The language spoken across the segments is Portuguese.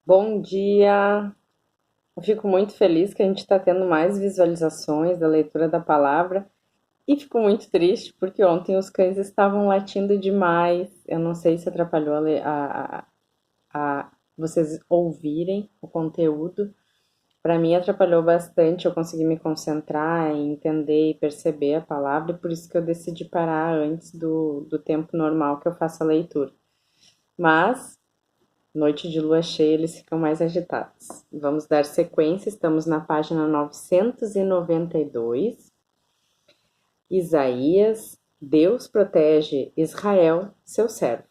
Bom dia! Eu fico muito feliz que a gente está tendo mais visualizações da leitura da palavra e fico muito triste porque ontem os cães estavam latindo demais. Eu não sei se atrapalhou vocês ouvirem o conteúdo. Para mim atrapalhou bastante, eu consegui me concentrar, entender e perceber a palavra e por isso que eu decidi parar antes do tempo normal que eu faço a leitura. Mas noite de lua cheia, eles ficam mais agitados. Vamos dar sequência, estamos na página 992. Isaías, Deus protege Israel, seu servo.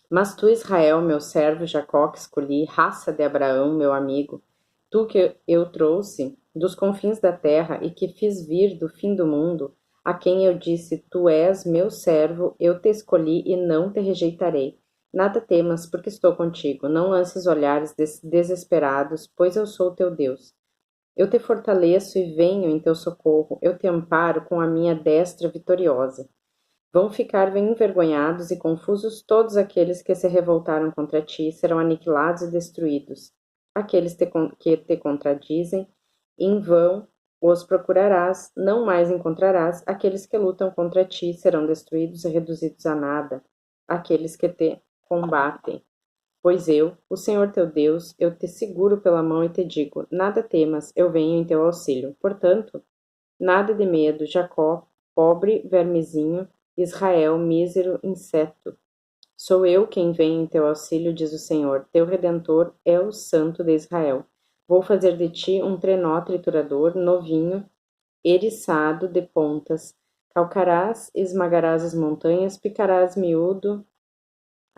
Mas tu, Israel, meu servo, Jacó, que escolhi, raça de Abraão, meu amigo, tu que eu trouxe dos confins da terra e que fiz vir do fim do mundo, a quem eu disse, tu és meu servo, eu te escolhi e não te rejeitarei. Nada temas, porque estou contigo. Não lances olhares desesperados, pois eu sou teu Deus. Eu te fortaleço e venho em teu socorro. Eu te amparo com a minha destra vitoriosa. Vão ficar envergonhados e confusos todos aqueles que se revoltaram contra ti, serão aniquilados e destruídos. Aqueles que te contradizem, em vão os procurarás, não mais encontrarás. Aqueles que lutam contra ti serão destruídos e reduzidos a nada. Aqueles que te combatem. Pois eu, o Senhor teu Deus, eu te seguro pela mão e te digo: nada temas, eu venho em teu auxílio. Portanto, nada de medo, Jacó, pobre vermezinho, Israel, mísero inseto. Sou eu quem vem em teu auxílio, diz o Senhor. Teu Redentor é o Santo de Israel. Vou fazer de ti um trenó triturador, novinho, eriçado de pontas. Calcarás, esmagarás as montanhas, picarás miúdo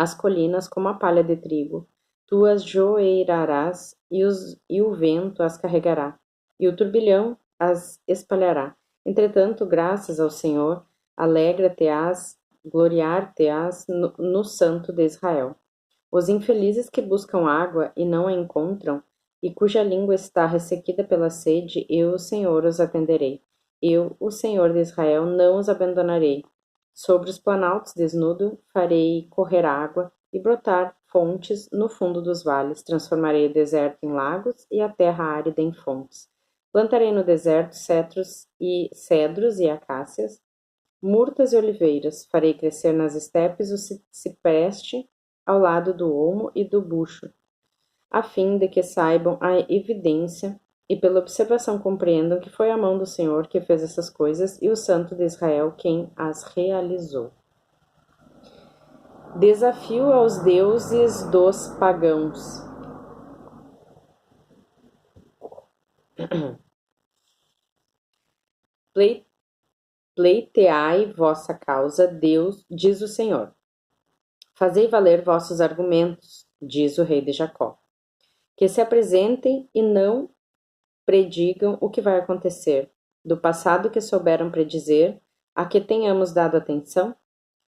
as colinas como a palha de trigo. Tu as joeirarás e o vento as carregará, e o turbilhão as espalhará. Entretanto, graças ao Senhor, alegra-te-ás, gloriar-te-ás no Santo de Israel. Os infelizes que buscam água e não a encontram, e cuja língua está ressequida pela sede, eu, o Senhor, os atenderei. Eu, o Senhor de Israel, não os abandonarei. Sobre os planaltos desnudo farei correr água e brotar fontes no fundo dos vales. Transformarei o deserto em lagos e a terra árida em fontes. Plantarei no deserto cedros e acácias, murtas e oliveiras. Farei crescer nas estepes o cipreste ao lado do olmo e do bucho, a fim de que saibam a evidência e pela observação compreendam que foi a mão do Senhor que fez essas coisas e o Santo de Israel quem as realizou. Desafio aos deuses dos pagãos. Pleiteai vossa causa, Deus, diz o Senhor. Fazei valer vossos argumentos, diz o rei de Jacó. Que se apresentem e não predigam o que vai acontecer, do passado que souberam predizer, a que tenhamos dado atenção?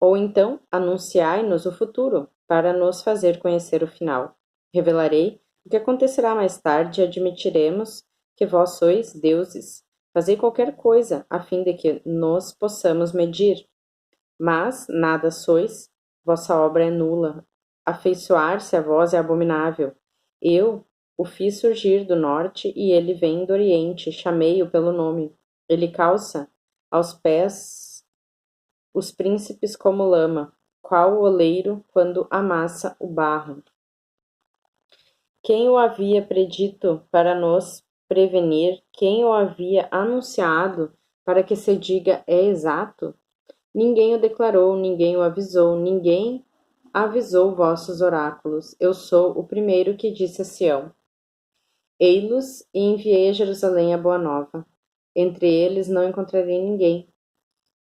Ou então anunciai-nos o futuro, para nos fazer conhecer o final. Revelarei o que acontecerá mais tarde e admitiremos que vós sois deuses. Fazei qualquer coisa, a fim de que nos possamos medir. Mas nada sois, vossa obra é nula. Afeiçoar-se a vós é abominável. Eu o fiz surgir do norte e ele vem do oriente, chamei-o pelo nome. Ele calça aos pés os príncipes como lama, qual o oleiro quando amassa o barro. Quem o havia predito para nos prevenir? Quem o havia anunciado para que se diga é exato? Ninguém o declarou, ninguém o avisou, ninguém avisou vossos oráculos. Eu sou o primeiro que disse a Sião: Ei-los e enviei a Jerusalém a boa nova. Entre eles não encontrarei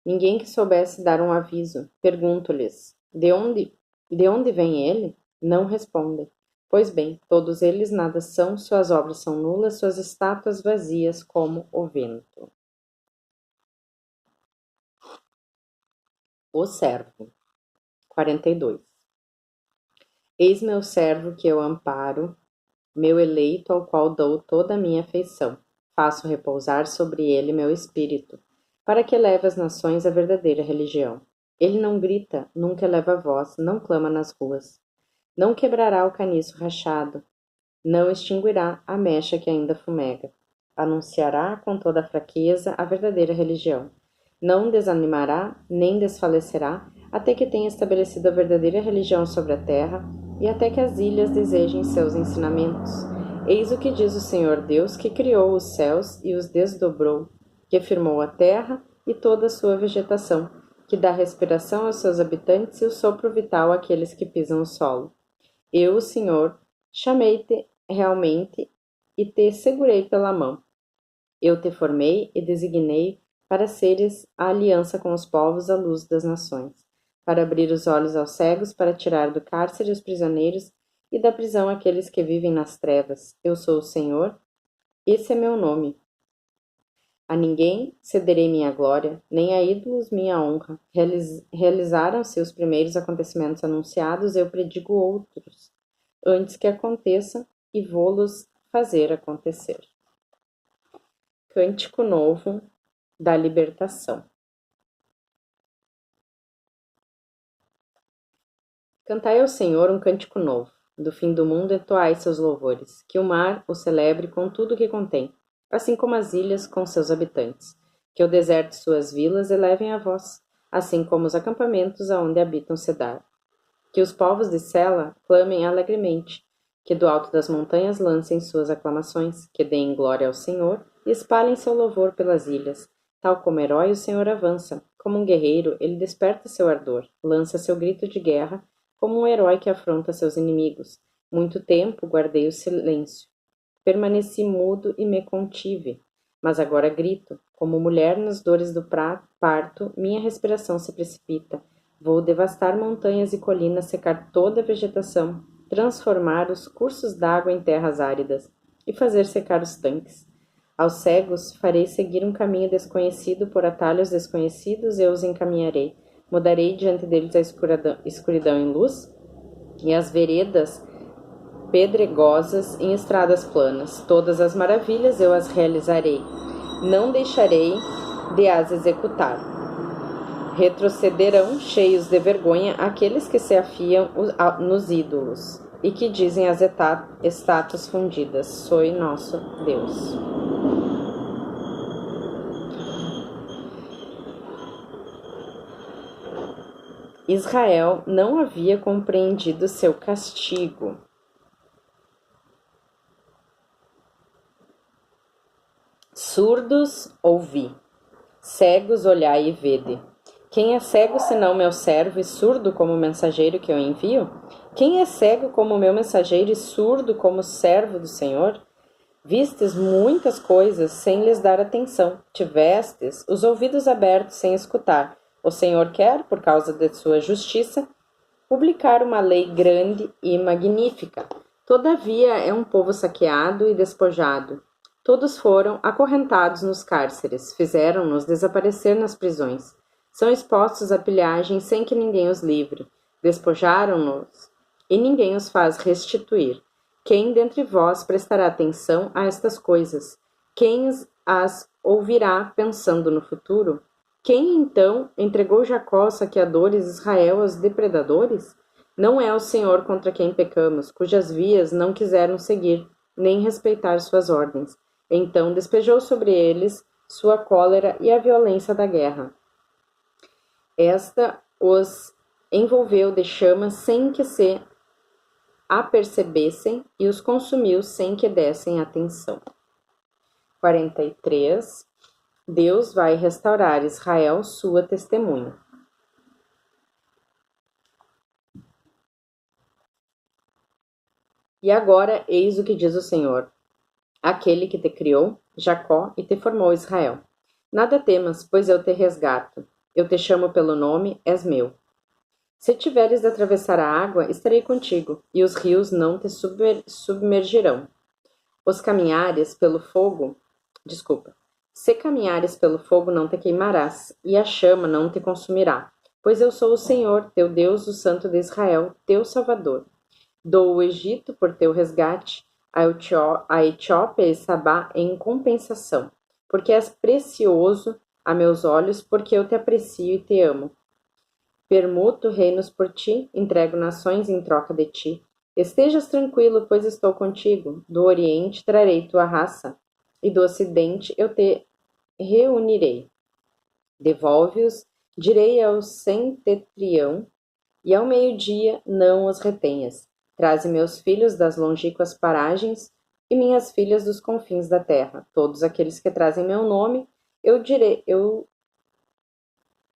ninguém que soubesse dar um aviso. Pergunto-lhes: de onde vem ele? Não respondem. Pois bem, todos eles nada são, suas obras são nulas, suas estátuas vazias como o vento. O servo. 42. Eis meu servo que eu amparo, meu eleito ao qual dou toda a minha afeição. Faço repousar sobre ele meu espírito, para que leve às nações a verdadeira religião. Ele não grita, nunca eleva voz, não clama nas ruas. Não quebrará o caniço rachado, não extinguirá a mecha que ainda fumega. Anunciará com toda a fraqueza a verdadeira religião. Não desanimará, nem desfalecerá, até que tenha estabelecido a verdadeira religião sobre a terra, e até que as ilhas desejem seus ensinamentos. Eis o que diz o Senhor Deus, que criou os céus e os desdobrou, que firmou a terra e toda a sua vegetação, que dá respiração aos seus habitantes e o sopro vital àqueles que pisam o solo. Eu, o Senhor, chamei-te realmente e te segurei pela mão. Eu te formei e designei para seres a aliança com os povos à luz das nações, para abrir os olhos aos cegos, para tirar do cárcere os prisioneiros e da prisão aqueles que vivem nas trevas. Eu sou o Senhor, esse é meu nome. A ninguém cederei minha glória, nem a ídolos minha honra. Realizaram-se os primeiros acontecimentos anunciados, eu predigo outros, antes que aconteçam, e vou-los fazer acontecer. Cântico Novo da Libertação. Cantai ao Senhor um cântico novo. Do fim do mundo entoai seus louvores. Que o mar o celebre com tudo o que contém, assim como as ilhas com seus habitantes. Que o deserto e suas vilas elevem a voz, assim como os acampamentos aonde habitam Cedar. Que os povos de Sela clamem alegremente. Que do alto das montanhas lancem suas aclamações. Que deem glória ao Senhor e espalhem seu louvor pelas ilhas. Tal como herói, o Senhor avança. Como um guerreiro, ele desperta seu ardor, lança seu grito de guerra, como um herói que afronta seus inimigos. Muito tempo guardei o silêncio. Permaneci mudo e me contive. Mas agora grito. Como mulher nas dores do parto, minha respiração se precipita. Vou devastar montanhas e colinas, secar toda a vegetação, transformar os cursos d'água em terras áridas e fazer secar os tanques. Aos cegos farei seguir um caminho desconhecido, por atalhos desconhecidos eu os encaminharei. Mudarei diante deles a escuridão em luz e as veredas pedregosas em estradas planas. Todas as maravilhas eu as realizarei. Não deixarei de as executar. Retrocederão, cheios de vergonha, aqueles que se afiam nos ídolos e que dizem às estátuas fundidas: Sois nosso Deus. Israel não havia compreendido seu castigo. Surdos, ouvi. Cegos, olhai e vede. Quem é cego senão meu servo e surdo como o mensageiro que eu envio? Quem é cego como meu mensageiro e surdo como servo do Senhor? Vistes muitas coisas sem lhes dar atenção. Tivestes os ouvidos abertos sem escutar. O Senhor quer, por causa de sua justiça, publicar uma lei grande e magnífica. Todavia é um povo saqueado e despojado. Todos foram acorrentados nos cárceres, fizeram-nos desaparecer nas prisões. São expostos à pilhagem sem que ninguém os livre. Despojaram-nos e ninguém os faz restituir. Quem dentre vós prestará atenção a estas coisas? Quem as ouvirá pensando no futuro? Quem, então, entregou Jacó aos saqueadores, Israel aos depredadores? Não é o Senhor contra quem pecamos, cujas vias não quiseram seguir, nem respeitar suas ordens. Então despejou sobre eles sua cólera e a violência da guerra. Esta os envolveu de chamas sem que se apercebessem e os consumiu sem que dessem atenção. 43. Deus vai restaurar Israel, sua testemunha. E agora, eis o que diz o Senhor, aquele que te criou, Jacó, e te formou, Israel. Nada temas, pois eu te resgato. Eu te chamo pelo nome, és meu. Se tiveres de atravessar a água, estarei contigo, e os rios não te submergirão. Se caminhares pelo fogo, não te queimarás, e a chama não te consumirá, pois eu sou o Senhor, teu Deus, o Santo de Israel, teu Salvador. Dou o Egito por teu resgate, a Etiópia e Sabá em compensação, porque és precioso a meus olhos, porque eu te aprecio e te amo. Permuto reinos por ti, entrego nações em troca de ti. Estejas tranquilo, pois estou contigo. Do Oriente trarei tua raça, e do Ocidente eu te reunirei. Devolve-os, direi ao centetrião, e ao meio-dia não os retenhas. Traze meus filhos das longínquas paragens e minhas filhas dos confins da terra. Todos aqueles que trazem meu nome, eu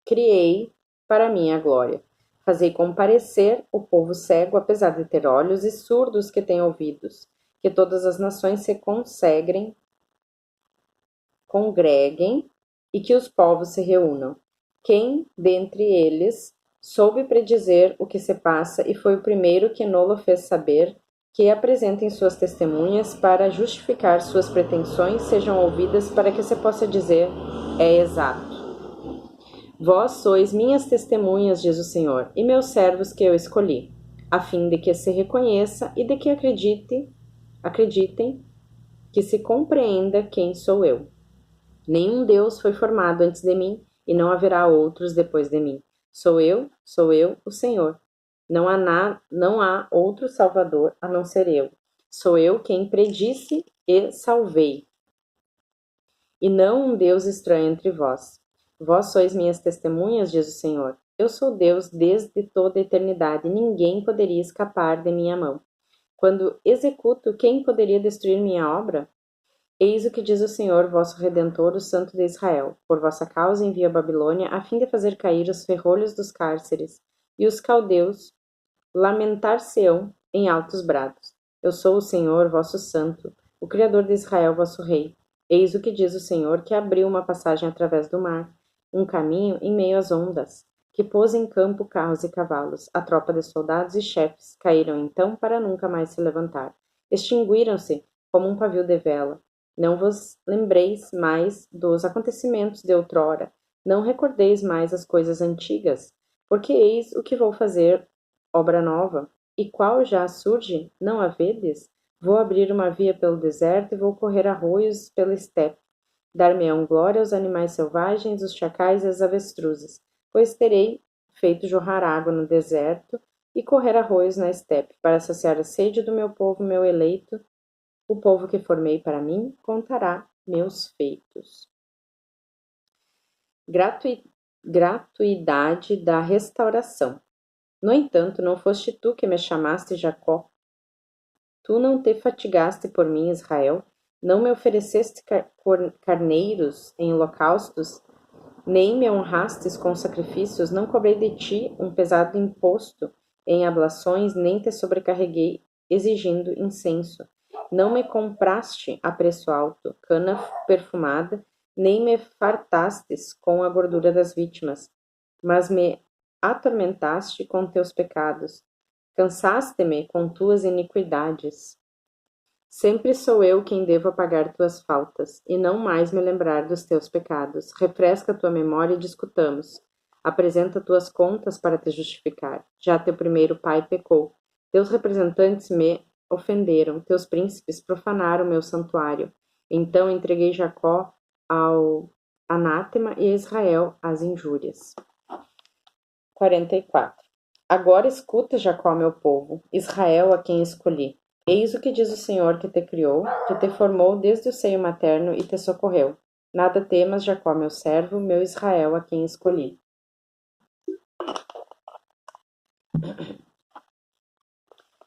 criei para minha glória. Fazei comparecer o povo cego, apesar de ter olhos, e surdos que têm ouvidos. Que todas as nações se congreguem e que os povos se reúnam. Quem dentre eles soube predizer o que se passa e foi o primeiro que nolo fez saber, que apresentem suas testemunhas para justificar suas pretensões, sejam ouvidas para que se possa dizer, é exato. Vós sois minhas testemunhas, diz o Senhor, e meus servos que eu escolhi, a fim de que se reconheça e de que acreditem, que se compreenda quem sou eu. Nenhum Deus foi formado antes de mim, e não haverá outros depois de mim. Sou eu, o Senhor. Não há outro Salvador a não ser eu. Sou eu quem predisse e salvei, e não um Deus estranho entre vós. Vós sois minhas testemunhas, diz o Senhor. Eu sou Deus desde toda a eternidade, ninguém poderia escapar de minha mão. Quando executo, quem poderia destruir minha obra? Eis o que diz o Senhor, vosso Redentor, o Santo de Israel. Por vossa causa envio a Babilônia, a fim de fazer cair os ferrolhos dos cárceres, e os caldeus lamentar-se-ão em altos brados. Eu sou o Senhor, vosso Santo, o Criador de Israel, vosso Rei. Eis o que diz o Senhor, que abriu uma passagem através do mar, um caminho em meio às ondas, que pôs em campo carros e cavalos. A tropa de soldados e chefes caíram então para nunca mais se levantar. Extinguiram-se como um pavio de vela. Não vos lembreis mais dos acontecimentos de outrora, não recordeis mais as coisas antigas, porque eis o que vou fazer, obra nova, e qual já surge, não a vedes? Vou abrir uma via pelo deserto e vou correr arroios pela estepe. Dar-me-ão glória aos animais selvagens, os chacais e as avestruzes, pois terei feito jorrar água no deserto e correr arroios na estepe, para saciar a sede do meu povo, meu eleito. O povo que formei para mim contará meus feitos. Gratuidade da restauração. No entanto, não foste tu que me chamaste Jacó. Tu não te fatigaste por mim, Israel, não me ofereceste carneiros em holocaustos, nem me honrastes com sacrifícios, não cobrei de ti um pesado imposto em ablações, nem te sobrecarreguei exigindo incenso. Não me compraste a preço alto, cana perfumada, nem me fartastes com a gordura das vítimas, mas me atormentaste com teus pecados. Cansaste-me com tuas iniquidades. Sempre sou eu quem devo apagar tuas faltas, e não mais me lembrar dos teus pecados. Refresca tua memória e discutamos. Apresenta tuas contas para te justificar. Já teu primeiro pai pecou. Teus representantes me ofenderam. Teus príncipes profanaram meu santuário. Então entreguei Jacó ao anátema e Israel às injúrias. 44. Agora escuta, Jacó, meu povo, Israel, a quem escolhi. Eis o que diz o Senhor que te criou, que te formou desde o seio materno e te socorreu. Nada temas, Jacó, meu servo, meu Israel, a quem escolhi.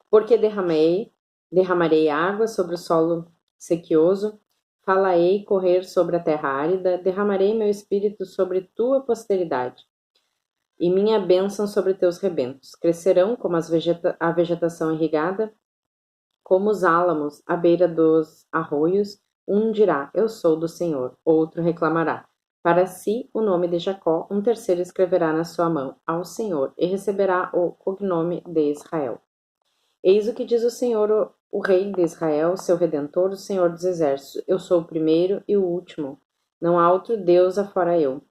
Porque derramarei água sobre o solo sequioso, falarei correr sobre a terra árida, derramarei meu espírito sobre tua posteridade e minha bênção sobre teus rebentos. Crescerão como a vegetação irrigada, como os álamos à beira dos arroios. Um dirá, eu sou do Senhor. Outro reclamará. Para si o nome de Jacó, um terceiro escreverá na sua mão, ao Senhor, e receberá o cognome de Israel. Eis o que diz o Senhor, o Rei de Israel, seu Redentor, o Senhor dos Exércitos. Eu sou o primeiro e o último. Não há outro Deus afora eu.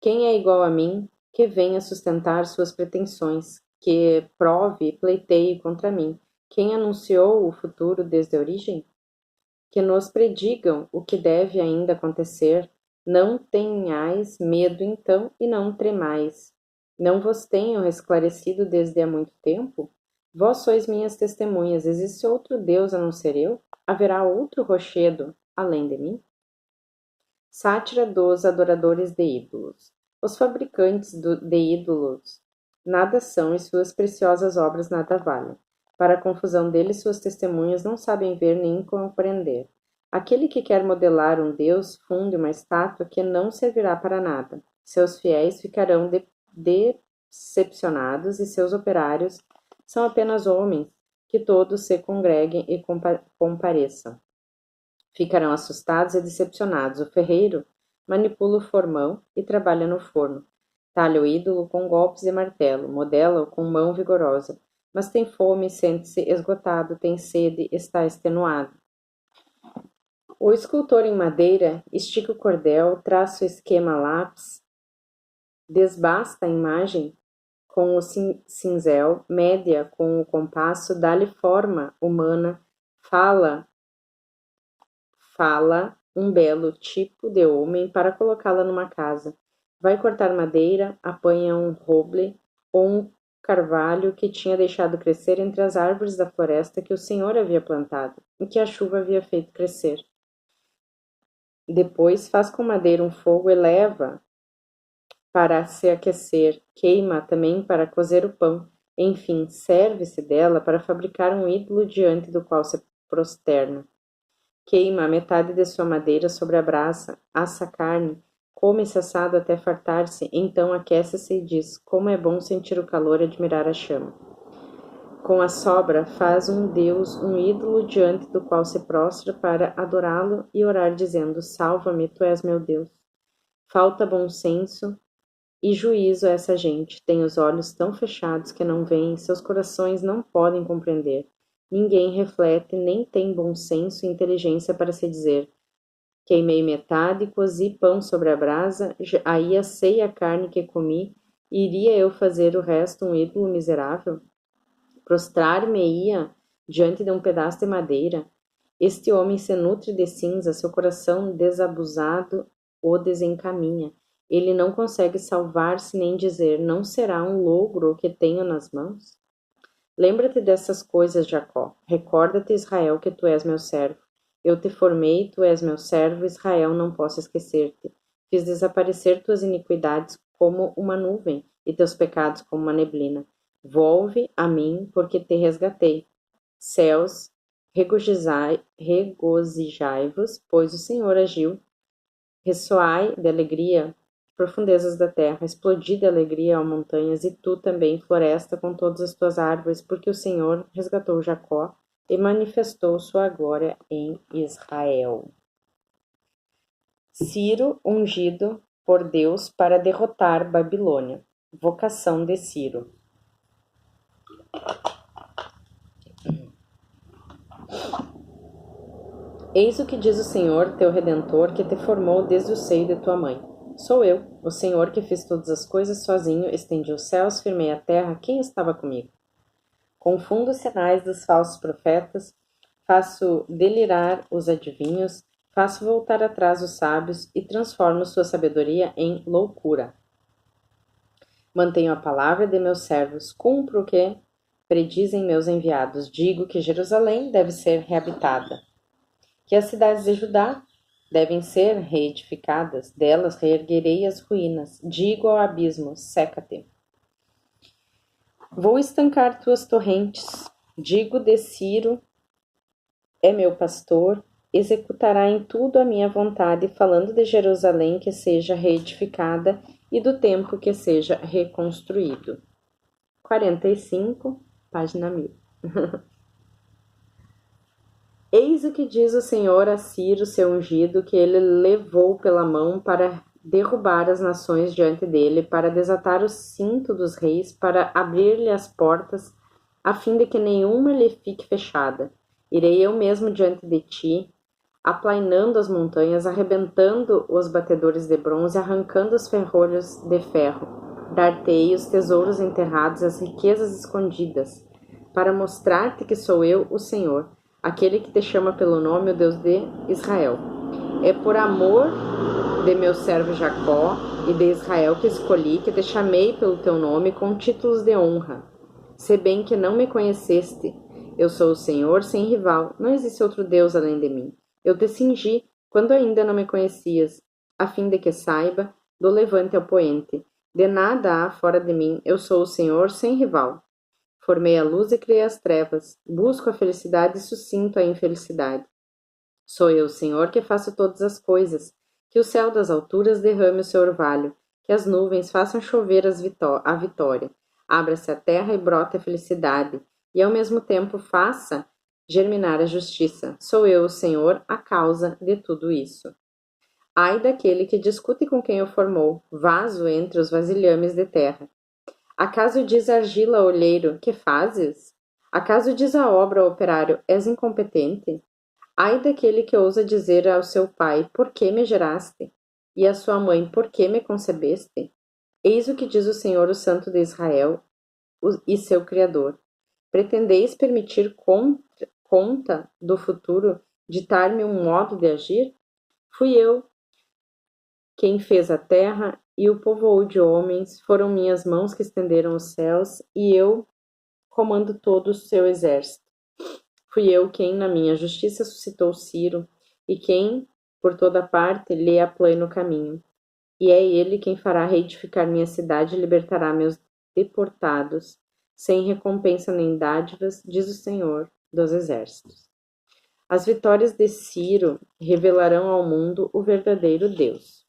Quem é igual a mim, que venha sustentar suas pretensões, que prove e pleiteie contra mim? Quem anunciou o futuro desde a origem? Que nos predigam o que deve ainda acontecer. Não tenhais medo então e não tremais. Não vos tenho esclarecido desde há muito tempo? Vós sois minhas testemunhas. Existe outro Deus a não ser eu? Haverá outro rochedo além de mim? Sátira dos adoradores de ídolos. Os fabricantes de ídolos nada são e suas preciosas obras nada valem. Para a confusão deles, suas testemunhas não sabem ver nem compreender. Aquele que quer modelar um Deus funde uma estátua que não servirá para nada. Seus fiéis ficarão decepcionados e seus operários são apenas homens, que todos se congreguem e compareçam. Ficarão assustados e decepcionados. O ferreiro manipula o formão e trabalha no forno. Talha o ídolo com golpes de martelo, modela-o com mão vigorosa, mas tem fome, sente-se esgotado, tem sede, está extenuado. O escultor em madeira estica o cordel, traça o esquema a lápis, desbasta a imagem com o cinzel, mede-a com o compasso, dá-lhe forma humana, fala um belo tipo de homem para colocá-la numa casa. Vai cortar madeira, apanha um roble ou um carvalho que tinha deixado crescer entre as árvores da floresta que o Senhor havia plantado e que a chuva havia feito crescer. Depois faz com madeira um fogo e leva para se aquecer, queima também para cozer o pão. Enfim, serve-se dela para fabricar um ídolo diante do qual se prosterna. Queima a metade de sua madeira sobre a brasa, assa a carne, come esse assado até fartar-se, então aquece-se e diz: como é bom sentir o calor e admirar a chama. Com a sobra faz um Deus, um ídolo diante do qual se prostra para adorá-lo e orar dizendo: salva-me, tu és meu Deus. Falta bom senso e juízo a essa gente, tem os olhos tão fechados que não veem, seus corações não podem compreender. Ninguém reflete, nem tem bom senso e inteligência para se dizer: queimei metade, cozi pão sobre a brasa, aí assei a carne que comi, e iria eu fazer o resto um ídolo miserável? Prostrar-me-ia diante de um pedaço de madeira? Este homem se nutre de cinza, seu coração desabusado o desencaminha. Ele não consegue salvar-se nem dizer: não será um logro o que tenho nas mãos? Lembra-te dessas coisas, Jacó. Recorda-te, Israel, que tu és meu servo. Eu te formei, tu és meu servo, Israel, não posso esquecer-te. Fiz desaparecer tuas iniquidades como uma nuvem e teus pecados como uma neblina. Volve a mim, porque te resgatei. Céus, regozijai-vos, pois o Senhor agiu. Ressoai de alegria, profundezas da terra, explodi de alegria, ó montanhas, e tu também, floresta, com todas as tuas árvores, porque o Senhor resgatou Jacó e manifestou sua glória em Israel. Ciro, ungido por Deus para derrotar Babilônia. Vocação de Ciro. Eis o que diz o Senhor, teu Redentor, que te formou desde o seio de tua mãe. Sou eu, o Senhor, que fiz todas as coisas sozinho, estendi os céus, firmei a terra, quem estava comigo? Confundo os sinais dos falsos profetas, faço delirar os adivinhos, faço voltar atrás os sábios e transformo sua sabedoria em loucura. Mantenho a palavra de meus servos, cumpro o que predizem meus enviados, digo que Jerusalém deve ser reabitada, que as cidades de Judá devem ser reedificadas, delas reerguerei as ruínas, digo ao abismo, seca-te. Vou estancar tuas torrentes, digo de Ciro, é meu pastor, executará em tudo a minha vontade, falando de Jerusalém que seja reedificada e do templo que seja reconstruído. 45, página 1000. Eis o que diz o Senhor a Ciro, seu ungido, que ele levou pela mão para derrubar as nações diante dele, para desatar o cinto dos reis, para abrir-lhe as portas, a fim de que nenhuma lhe fique fechada. Irei eu mesmo diante de ti, aplainando as montanhas, arrebentando os batedores de bronze, arrancando os ferrolhos de ferro. Dar-te-ei os tesouros enterrados, as riquezas escondidas, para mostrar-te que sou eu, o Senhor, aquele que te chama pelo nome, o Deus de Israel. É por amor de meu servo Jacó e de Israel que escolhi, que te chamei pelo teu nome com títulos de honra. Se bem que não me conheceste, eu sou o Senhor sem rival, não existe outro Deus além de mim. Eu te cingi quando ainda não me conhecias, a fim de que saiba, do levante ao poente. De nada há fora de mim, eu sou o Senhor sem rival. Formei a luz e criei as trevas, busco a felicidade e sucinto a infelicidade. Sou eu, Senhor, que faço todas as coisas, que o céu das alturas derrame o seu orvalho, que as nuvens façam chover a vitória, abra-se a terra e brote a felicidade, e ao mesmo tempo faça germinar a justiça. Sou eu, o Senhor, a causa de tudo isso. Ai daquele que discute com quem o formou, vaso entre os vasilhames de terra. Acaso diz a argila ao olheiro, que fazes? Acaso diz a obra ao operário, és incompetente? Ai daquele que ousa dizer ao seu pai, por que me geraste? E à sua mãe, por que me concebeste? Eis o que diz o Senhor, o Santo de Israel, e seu Criador. Pretendeis permitir conta do futuro, ditar-me um modo de agir? Fui eu quem fez a terra e o povoou de homens, foram minhas mãos que estenderam os céus, e eu comando todo o seu exército. Fui eu quem, na minha justiça, suscitou Ciro, e quem, por toda parte, lhe aplana o caminho. E é ele quem fará reedificar minha cidade e libertará meus deportados, sem recompensa nem dádivas, diz o Senhor dos Exércitos. As vitórias de Ciro revelarão ao mundo o verdadeiro Deus.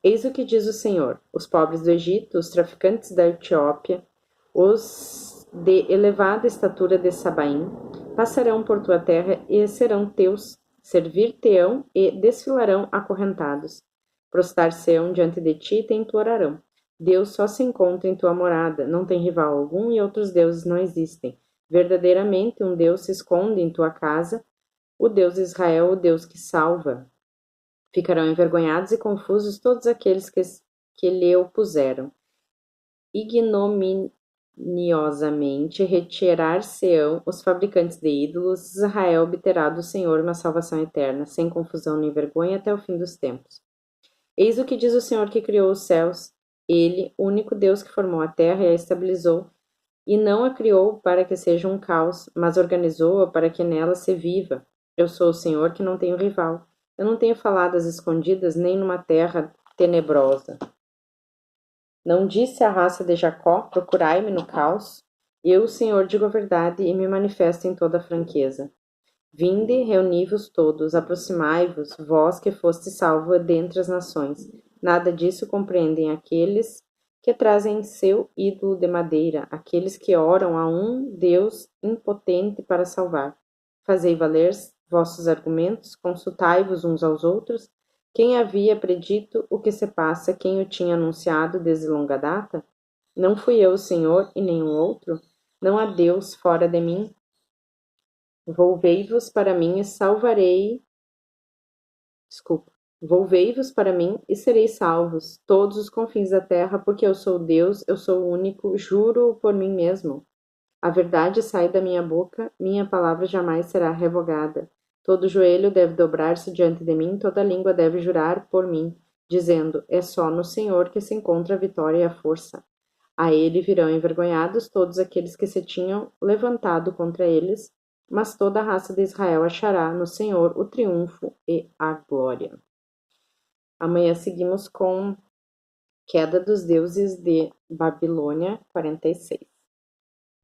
Eis o que diz o Senhor: os pobres do Egito, os traficantes da Etiópia, os de elevada estatura de Sabaim, passarão por tua terra e serão teus, servir-te-ão e desfilarão acorrentados. Prostrar-se-ão diante de ti e te implorarão. Deus só se encontra em tua morada, não tem rival algum e outros deuses não existem. Verdadeiramente um Deus se esconde em tua casa, o Deus de Israel, o Deus que salva. Ficarão envergonhados e confusos todos aqueles que lhe opuseram. Ignominiosamente retirar-se-ão os fabricantes de ídolos, Israel obterá do Senhor uma salvação eterna, sem confusão nem vergonha até o fim dos tempos. Eis o que diz o Senhor que criou os céus, ele, único Deus que formou a terra e a estabilizou, e não a criou para que seja um caos, mas organizou-a para que nela se viva. Eu sou o Senhor que não tenho rival. Eu não tenho faladas escondidas nem numa terra tenebrosa. Não disse à raça de Jacó, procurai-me no caos? Eu, o Senhor, digo a verdade e me manifesto em toda a franqueza. Vinde, reuni-vos todos, aproximai-vos, vós que foste salvo dentre as nações. Nada disso compreendem aqueles que trazem seu ídolo de madeira, aqueles que oram a um Deus impotente para salvar. Fazei valer vossos argumentos, consultai-vos uns aos outros. Quem havia predito o que se passa, quem o tinha anunciado desde longa data? Não fui eu o Senhor e nenhum outro? Não há Deus fora de mim? Volvei-vos para mim e salvarei. Volvei-vos para mim e sereis salvos, todos os confins da terra, porque eu sou Deus, eu sou o único, juro por mim mesmo. A verdade sai da minha boca, minha palavra jamais será revogada. Todo joelho deve dobrar-se diante de mim, toda língua deve jurar por mim, dizendo: é só no Senhor que se encontra a vitória e a força. A ele virão envergonhados todos aqueles que se tinham levantado contra eles, mas toda a raça de Israel achará no Senhor o triunfo e a glória. Amanhã seguimos com Queda dos Deuses de Babilônia 46.